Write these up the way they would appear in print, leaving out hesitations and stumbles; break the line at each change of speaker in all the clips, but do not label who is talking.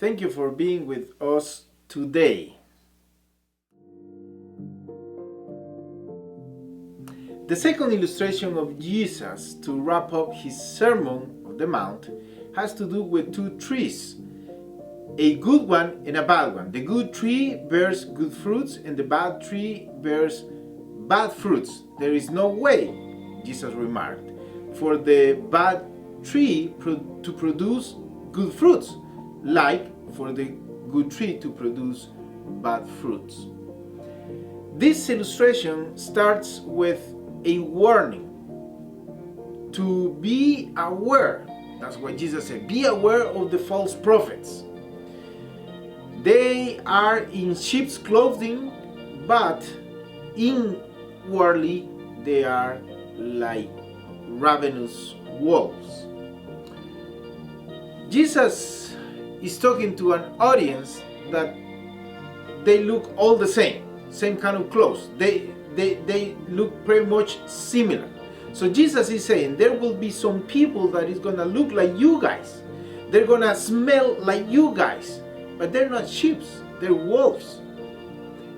Thank you for being with us today. The second illustration of Jesus to wrap up his Sermon on the Mount has to do with two trees, a good one and a bad one. The good tree bears good fruits and the bad tree bears bad fruits. There is no way, Jesus remarked, for the bad tree to produce good fruits, like for the good tree to produce bad fruits. This illustration starts with a warning to be aware. That's what Jesus said. Be aware of the false prophets. They are in sheep's clothing, but inwardly they are like ravenous wolves. Jesus is talking to an audience that they look all the same kind of clothes. They look pretty much similar. So Jesus is saying there will be some people that is gonna look like you guys. They're gonna smell like you guys, but they're not sheep, they're wolves.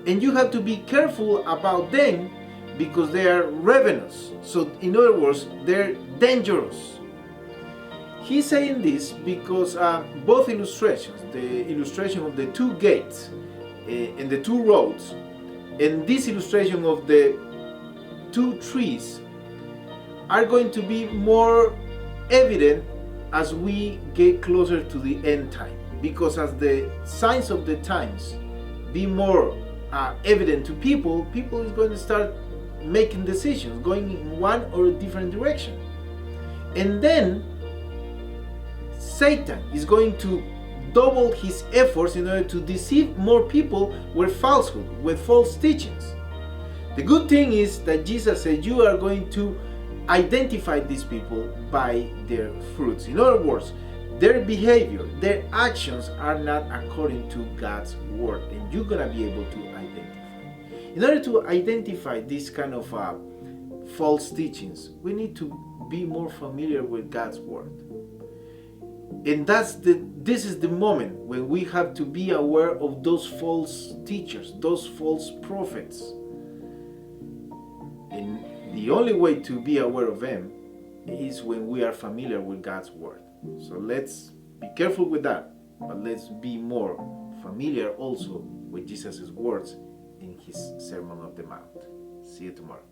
And you have to be careful about them because they are ravenous. So in other words, they're dangerous. He's saying this because both illustrations, the illustration of the two gates and the two roads, and this illustration of the two trees are going to be more evident as we get closer to the end time. Because as the signs of the times be more evident to people is going to start making decisions, going in one or a different direction. And then Satan is going to double his efforts in order to deceive more people with falsehood, with false teachings. The good thing is that Jesus said you are going to identify these people by their fruits. In other words, their behavior, their actions are not according to God's word, and you're gonna be able to identify. In order to identify this kind of false teachings, we need to be more familiar with God's word. And this is the moment when we have to be aware of those false teachers, those false prophets. And the only way to be aware of them is when we are familiar with God's word. So let's be careful with that, but let's be more familiar also with Jesus' words in his Sermon on the Mount. See you tomorrow.